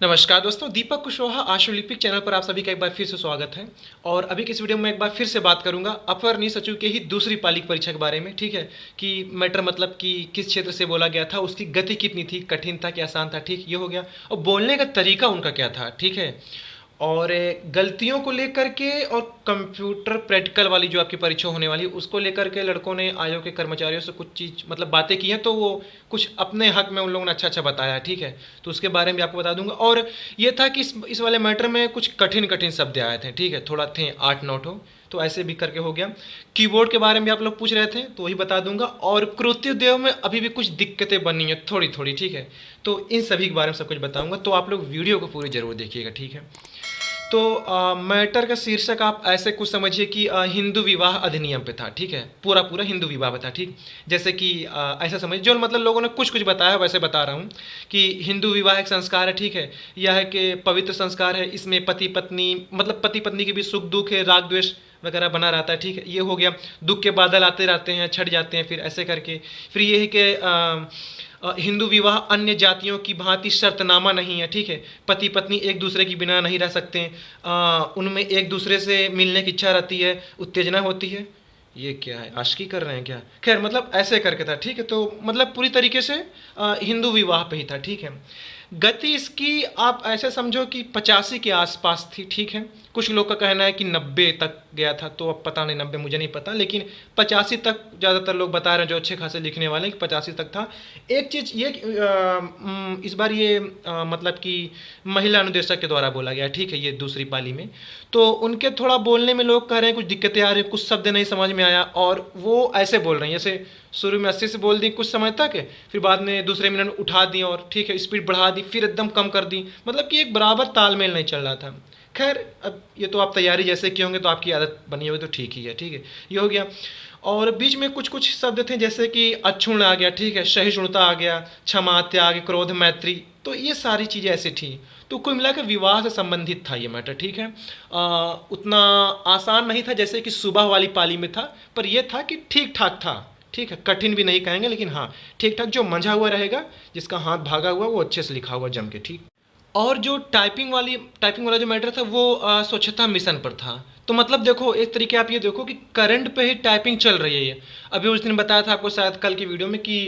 नमस्कार दोस्तों, दीपक कुशवाहा आशुलिपिक चैनल पर आप सभी का एक बार फिर से स्वागत है। और अभी की इस वीडियो में एक बार फिर से बात करूंगा अपर नी सचिव के ही दूसरी पाली की परीक्षा के बारे में। ठीक है, कि मैटर मतलब कि किस क्षेत्र से बोला गया था, उसकी गति कितनी थी, कठिन था कि आसान था, ठीक ये हो गया। और बोलने का तरीका उनका क्या था, ठीक है। और गलतियों को लेकर के और कंप्यूटर प्रैक्टिकल वाली जो आपकी परीक्षा होने वाली है उसको लेकर के लड़कों ने आयोग के कर्मचारियों से कुछ चीज़ मतलब बातें की हैं, तो वो कुछ अपने हक में उन लोगों ने अच्छा अच्छा बताया, ठीक है। तो उसके बारे में भी आपको बता दूंगा। और ये था कि इस वाले मैटर में कुछ कठिन कठिन शब्द आए थे, ठीक है, थोड़ा थे 8-9 हो, तो ऐसे भी करके हो गया। कीबोर्ड के बारे में आप लोग पूछ रहे थे तो वही बता दूंगा। और कृत्योद्योग में अभी भी कुछ दिक्कतें बनी हैं थोड़ी थोड़ी, ठीक है। तो इन सभी के बारे में सब कुछ बताऊंगा, तो आप लोग वीडियो को पूरी जरूर देखिएगा, ठीक है। तो मैटर का शीर्षक आप ऐसे कुछ समझिए कि हिंदू विवाह अधिनियम पे था, ठीक है, पूरा पूरा हिंदू विवाह पे था, ठीक। जैसे कि ऐसा समझिए, जो मतलब लोगों ने कुछ कुछ बताया वैसे बता रहा हूँ कि हिंदू विवाह एक संस्कार है, ठीक है। यह है कि पवित्र संस्कार है, इसमें पति पत्नी मतलब पति पत्नी के भी सुख दुख है, राग द्वेष वगैरह बना रहता है, ठीक है। ये हो गया। दुख के बादल आते रहते हैं, छट जाते हैं, फिर ऐसे करके फिर ये है कि हिंदू विवाह अन्य जातियों की भांति शर्तनामा नहीं है, ठीक है। पति पत्नी एक दूसरे के बिना नहीं रह सकते, उनमें एक दूसरे से मिलने की इच्छा रहती है, उत्तेजना होती है। ये क्या है, आशिकी कर रहे हैं क्या? खैर मतलब ऐसे करके था, ठीक है। तो मतलब पूरी तरीके से हिंदू विवाह पे ही था, ठीक है। गति इसकी आप ऐसे समझो कि 85 के आसपास थी, ठीक है। कुछ लोग का कहना है कि 90 तक गया था, तो अब पता नहीं, 90 मुझे नहीं पता, लेकिन 85 तक ज़्यादातर लोग बता रहे हैं जो अच्छे खासे लिखने वाले हैं कि 85 तक था। एक चीज़ ये इस बार ये मतलब कि महिला अनुदेशक के द्वारा बोला गया, ठीक है, ये दूसरी पाली में। तो उनके थोड़ा बोलने में लोग कह रहे हैं कुछ दिक्कतें आ रही हैं, कुछ शब्द नहीं समझ में आया, और वो ऐसे बोल रहे हैं जैसे शुरू में 80 से बोल दी कुछ समय तक, फिर बाद में दूसरे मिनट उठा दी और ठीक है स्पीड बढ़ा दी, फिर एकदम कम कर दी, मतलब कि एक बराबर तालमेल नहीं चल रहा था। खैर अब ये तो आप तैयारी जैसे किए होंगे तो आपकी आदत बनी होगी तो ठीक ही है, ठीक है, ये हो गया। और बीच में कुछ कुछ शब्द थे जैसे कि अक्षुण आ गया, ठीक है, सहिष्णुता आ गया, क्षमा, त्याग, क्रोध, मैत्री, तो ये सारी चीज़ें ऐसी थी। तो कुल मिलाकर विवाह से संबंधित था ये मैटर, ठीक है। उतना आसान नहीं था जैसे कि सुबह वाली पाली में था, पर यह था कि ठीक ठाक था, ठीक है। कठिन भी नहीं कहेंगे लेकिन हाँ ठीक ठाक, जो मंझा हुआ रहेगा, जिसका हाथ भागा हुआ वो अच्छे से लिखा हुआ जम के, ठीक। और जो टाइपिंग वाला जो मैटर था वो स्वच्छता मिशन पर था। तो मतलब देखो एक तरीके आप ये देखो कि करंट पे ही टाइपिंग चल रही है ये। अभी उस दिन बताया था आपको शायद कल की वीडियो में कि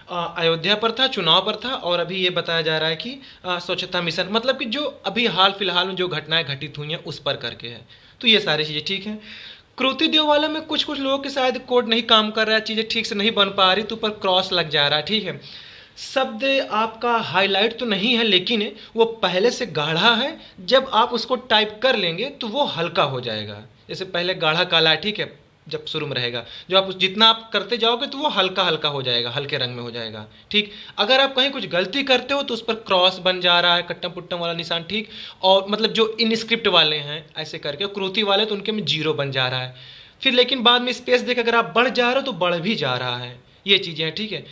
अयोध्या पर था, चुनाव पर था, और अभी ये बताया जा रहा है कि स्वच्छता मिशन, मतलब कि जो अभी हाल फिलहाल में जो घटनाएं घटित हुई हैं उस पर करके है। तो ये सारी चीज़ें ठीक हैं। क्रोतिदेव वाले में कुछ कुछ लोगों के शायद कोड नहीं काम कर रहा है, चीज़ें ठीक से नहीं बन पा रही, तो ऊपर क्रॉस लग जा रहा है, ठीक है। शब्द आपका हाईलाइट तो नहीं है लेकिन वो पहले से गाढ़ा है, जब आप उसको टाइप कर लेंगे तो वो हल्का हो जाएगा। जैसे पहले गाढ़ा काला है, ठीक है, जब शुरू में रहेगा, जो आप जितना आप करते जाओगे तो वो हल्का हल्का हो जाएगा, हल्के रंग में हो जाएगा, ठीक। अगर आप कहीं कुछ गलती करते हो तो उस पर क्रॉस बन जा रहा है, कट्टम पुट्टम वाला निशान, ठीक। और मतलब जो इनस्क्रिप्ट वाले हैं ऐसे करके, क्रोती वाले तो उनके में जीरो बन जा रहा है, फिर लेकिन बाद में स्पेस देकर अगर आप बढ़ जा रहे हो तो बढ़ भी जा रहा है, ये चीज़ें हैं, ठीक है।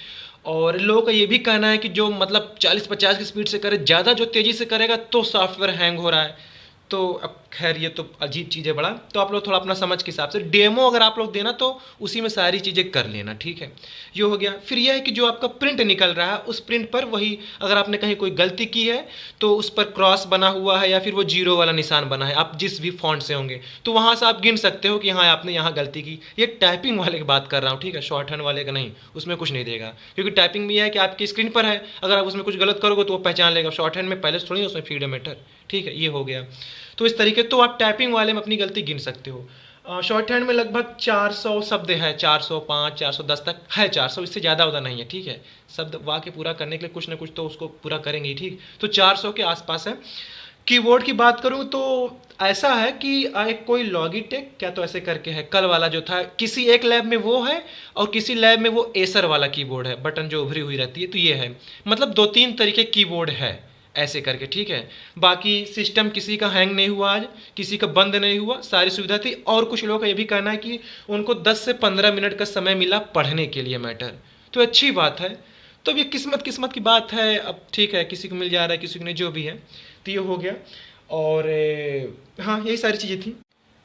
और लोगों का ये भी कहना है कि जो मतलब 40-50 की स्पीड से करे, ज़्यादा जो तेज़ी से करेगा तो सॉफ्टवेयर हैंग हो रहा है। तो अब खैर ये तो अजीब चीज़ है बड़ा, तो आप लोग थोड़ा अपना समझ के हिसाब से डेमो अगर आप लोग देना तो उसी में सारी चीज़ें कर लेना, ठीक है, ये हो गया। फिर यह है कि जो आपका प्रिंट निकल रहा है उस प्रिंट पर वही, अगर आपने कहीं कोई गलती की है तो उस पर क्रॉस बना हुआ है या फिर वो जीरो वाला निशान बना है, आप जिस भी फॉन्ट से होंगे तो वहाँ से आप गिन सकते हो कि हाँ आपने यहाँ गलती की। ये टाइपिंग वाले की बात कर रहा हूँ, ठीक है, शॉर्ट हैंड वाले का नहीं, उसमें कुछ नहीं देगा, क्योंकि टाइपिंग में यह है कि आपकी स्क्रीन पर है, अगर आप उसमें कुछ गलत करोगे तो वो पहचान लेगा। शॉर्ट हैंड में पहले से थोड़ी उसमें फीड है मैटर, ठीक है, ये हो गया। तो इस तरीके तो आप टाइपिंग वाले में अपनी गलती गिन सकते हो। शॉर्ट हैंड में लगभग 400 शब्द है, 405 410 तक है, 400 इससे ज़्यादा उदा नहीं है, ठीक है। शब्द वाक्य पूरा करने के लिए कुछ ना कुछ तो उसको पूरा करेंगे, ठीक। तो 400 के आसपास है। कीबोर्ड की बात करूं तो ऐसा है कि एक कोई लॉगिटेक क्या तो ऐसे करके है, कल वाला जो था किसी एक लैब में वो है और किसी लैब में वो एसर वाला कीबोर्ड है, बटन जो उभरी हुई रहती है, तो ये है, मतलब 2-3 तरीके कीबोर्ड है ऐसे करके, ठीक है। बाकी सिस्टम किसी का हैंग नहीं हुआ आज, किसी का बंद नहीं हुआ, सारी सुविधा थी। और कुछ लोगों का ये भी कहना है कि उनको 10 से 15 मिनट का समय मिला पढ़ने के लिए मैटर, तो अच्छी बात है। तो अब ये किस्मत किस्मत की बात है, अब ठीक है, किसी को मिल जा रहा है किसी को नहीं, जो भी है, तो ये हो गया। और हाँ यही सारी चीज़ें थी।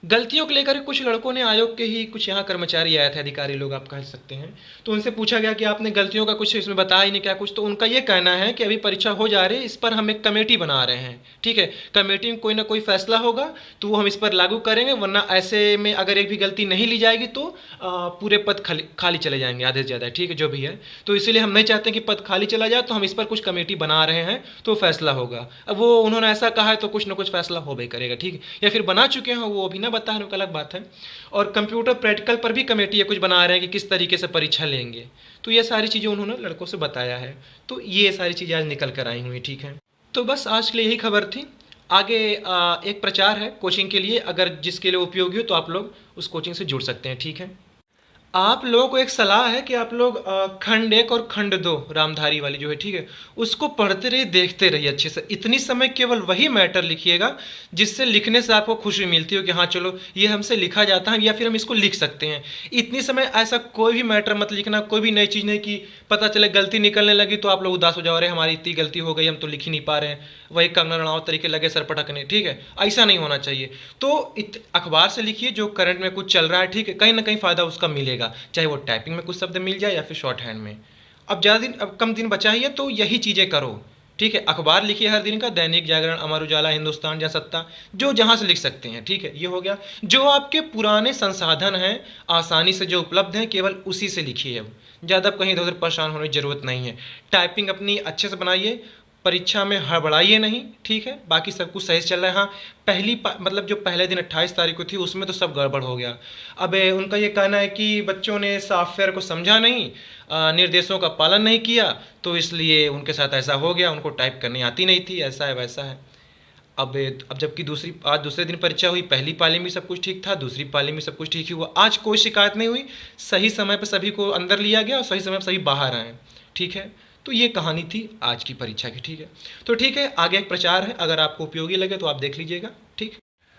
गलतियों को लेकर कुछ लड़कों ने, आयोग के ही कुछ यहाँ कर्मचारी आए थे, अधिकारी लोग आप कह सकते हैं, तो उनसे पूछा गया कि आपने गलतियों का कुछ इसमें बताया ही नहीं क्या कुछ, तो उनका ये कहना है कि अभी परीक्षा हो जा रही है, इस पर हम एक कमेटी बना रहे हैं, ठीक है, कमेटी में कोई ना कोई फैसला होगा तो वो हम इस पर लागू करेंगे, वरना ऐसे में अगर एक भी गलती नहीं ली जाएगी तो पूरे पद खाली चले जाएंगे आधे से ज़्यादा, ठीक है, जो भी है। तो इसीलिए हम नहीं चाहते कि पद खाली चला जाए, तो हम इस पर कुछ कमेटी बना रहे हैं तो फैसला होगा। अब वो उन्होंने ऐसा कहा है तो कुछ ना कुछ फैसला हो भी करेगा, ठीक है, या फिर बना चुके हैं वो अभी ना बताए, उनका अलग बात है। और कंप्यूटर प्रैक्टिकल पर भी कमेटी ये कुछ बना रहे हैं कि किस तरीके से परीक्षा लेंगे, तो ये सारी चीज़ें उन्होंने लड़कों से बताया है। तो ये सारी चीज़ें आज निकल कर आई हुई, ठीक है। तो बस आज के लिए यही खबर थी। आगे एक प्रचार है कोचिंग के लिए, अगर जिसके लिए उपयोगी हो तो आप लोग उस कोचिंग से जुड़ सकते हैं, ठीक है। आप लोगों को एक सलाह है कि आप लोग खंड 1 और खंड 2 रामधारी वाली जो है, ठीक है, उसको पढ़ते रहिए, देखते रहिए अच्छे से। इतनी समय केवल वही मैटर लिखिएगा जिससे लिखने से आपको खुशी मिलती हो कि हाँ चलो ये हमसे लिखा जाता है या फिर हम इसको लिख सकते हैं। इतनी समय ऐसा कोई भी मैटर मत लिखना, कोई भी नई चीज़ नहीं कि पता चले गलती निकलने लगी तो आप लोग उदास हो जाओ, अरे हमारी इतनी गलती हो गई हम तो लिख ही नहीं पा रहे हैं, वही कंगना रणावत तरीके लगे सर पटकने, ठीक है, ऐसा नहीं होना चाहिए। तो अखबार से लिखिए जो करंट में कुछ चल रहा है, ठीक है, कहीं ना कहीं फ़ायदा उसका मिलेगा, चाहे वो टाइपिंग में कुछ शब्द मिल जाए या फिर शॉर्ट हैंड में। अब ज़्यादा दिन, अब कम दिन बचा ही है तो यही चीज़ें करो, ठीक है। अखबार लिखिए हर दिन का, दैनिक जागरण, अमर उजाला, हिंदुस्तान या सत्ता, जो जहाँ से लिख सकते हैं, ठीक है, ये हो गया। जो आपके पुराने संसाधन हैं आसानी से जो उपलब्ध हैं केवल उसी से लिखिए। अब ज़्यादा कहीं इधर उधर परेशान होने की ज़रूरत नहीं है। टाइपिंग अपनी अच्छे से बनाइए, परीक्षा में हड़बड़ाइए नहीं, ठीक है, बाकी सब कुछ सही से चल रहा है। हाँ, मतलब जो पहले दिन 28 तारीख को थी उसमें तो सब गड़बड़ हो गया। अब उनका ये कहना है कि बच्चों ने सॉफ्टवेयर को समझा नहीं, निर्देशों का पालन नहीं किया, तो इसलिए उनके साथ ऐसा हो गया, उनको टाइप करनी आती नहीं थी, ऐसा है वैसा है। अब जबकि आज दूसरे दिन परीक्षा हुई, पहली पाली में सब कुछ ठीक था, दूसरी पाली में सब कुछ ठीक ही हुआ, आज कोई शिकायत नहीं हुई, सही समय पर सभी को अंदर लिया गया और सही समय पर सभी बाहर आए, ठीक है। तो ये कहानी थी आज की परीक्षा की, ठीक है। तो ठीक है, आगे एक प्रचार है, अगर आपको उपयोगी लगे तो आप देख लीजिएगा, ठीक।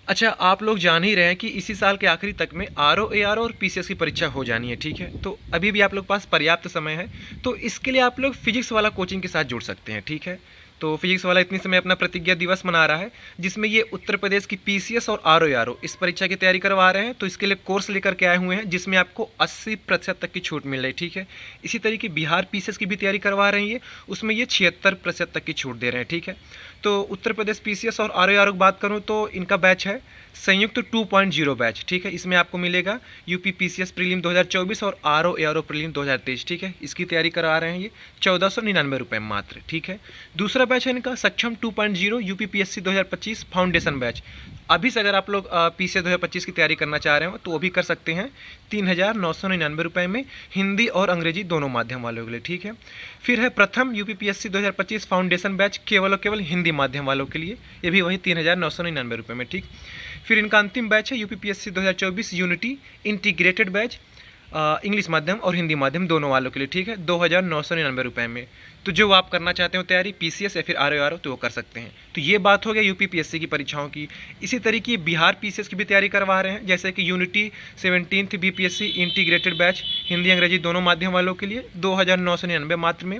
अच्छा, आप लोग जान ही रहे हैं कि इसी साल के आखिरी तक में आरओ एआरओ और पीसीएस की परीक्षा हो जानी है, ठीक है। तो अभी भी आप लोग पास पर्याप्त समय है, तो इसके लिए आप लोग फिजिक्स वाला कोचिंग के साथ जुड़ सकते हैं, ठीक है। तो फिजिक्स वाला इतनी समय अपना प्रतिज्ञा दिवस मना रहा है, जिसमें ये उत्तर प्रदेश की पीसीएस और आरओ एआरओ इस परीक्षा की तैयारी करवा रहे हैं। तो इसके लिए कोर्स लेकर के आए हुए हैं जिसमें आपको 80% तक की छूट मिल रही है, ठीक है। इसी तरीके बिहार पीसीएस की भी तैयारी करवा रहे हैं ये, उसमें ये 76% तक की छूट दे रहे हैं, ठीक है। तो उत्तर प्रदेश पीसीएस और आरओ एआरओ की बात करूँ तो इनका बैच है संयुक्त 2.0 बैच, ठीक है। इसमें आपको मिलेगा यूपी पीसीएस प्रीलिम 2024 और आरओ एआरओ प्रीलिम 2023, ठीक है। इसकी तैयारी करा रहे हैं ये 1499 रुपये मात्र, ठीक है। दूसरा बैच है इनका सक्षम 2.0 यूपी पीएससी 2025 फाउंडेशन बैच। अभी से अगर आप लोग पीसीएस 2025 की तैयारी करना चाह रहे हो तो वो भी कर सकते हैं 3999 रुपये में, हिंदी और अंग्रेजी दोनों माध्यम वालों के लिए, ठीक है। फिर है प्रथम यूपी पीएससी 2025 फाउंडेशन बैच केवल और केवल हिंदी माध्यम वालों के लिए, ये भी वही 3999 रुपये में, ठीक। फिर इनका अंतिम बैच है UP PSC 2024 unity integrated batch, English माध्यम और हिंदी माध्यम दोनों वालों के लिए, ठीक है, 2999 रुपये में। तो जो आप करना चाहते हो तैयारी पीसीएस या फिर आरओ तो वो कर सकते हैं। तो ये बात हो गया यूपी पीएससी की परीक्षाओं की। इसी तरीके बिहार पीसीएस की भी तैयारी करवा रहे हैं, जैसे कि unity 17th BPSC integrated batch Hindi अंग्रेजी दोनों माध्यम वालों के लिए 2999 मात्र में।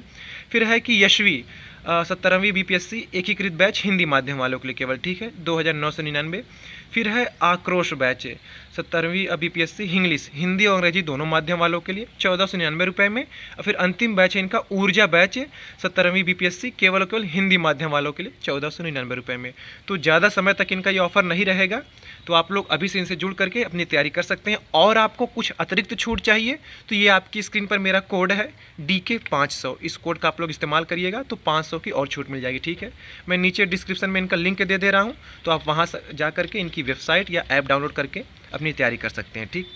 फिर है कि यशवी 17वीं बीपीएससी एकीकृत बैच हिंदी माध्यम वालों के लिए केवल, ठीक है, 2999। फिर है आक्रोश बैच 17वीं बीपीएससी इंग्लिश हिंदी और अंग्रेजी दोनों माध्यम वालों के लिए 1499 रुपये में। और फिर अंतिम बैच है इनका ऊर्जा बैच 17वीं बीपीएससी केवल और केवल हिंदी माध्यम वालों के लिए 1499 रुपये में। तो ज़्यादा समय तक इनका ये ऑफर नहीं रहेगा, तो आप लोग अभी से इनसे जुड़ करके अपनी तैयारी कर सकते हैं। और आपको कुछ अतिरिक्त छूट चाहिए तो ये आपकी स्क्रीन पर मेरा कोड है DK 500, इस कोड का आप लोग इस्तेमाल करिएगा तो 500 की और छूट मिल जाएगी, ठीक है। मैं नीचे डिस्क्रिप्शन में इनका लिंक दे रहा हूँ, तो आप वहाँ जा करके इनकी वेबसाइट या ऐप डाउनलोड करके अपनी तैयारी कर सकते हैं, ठीक।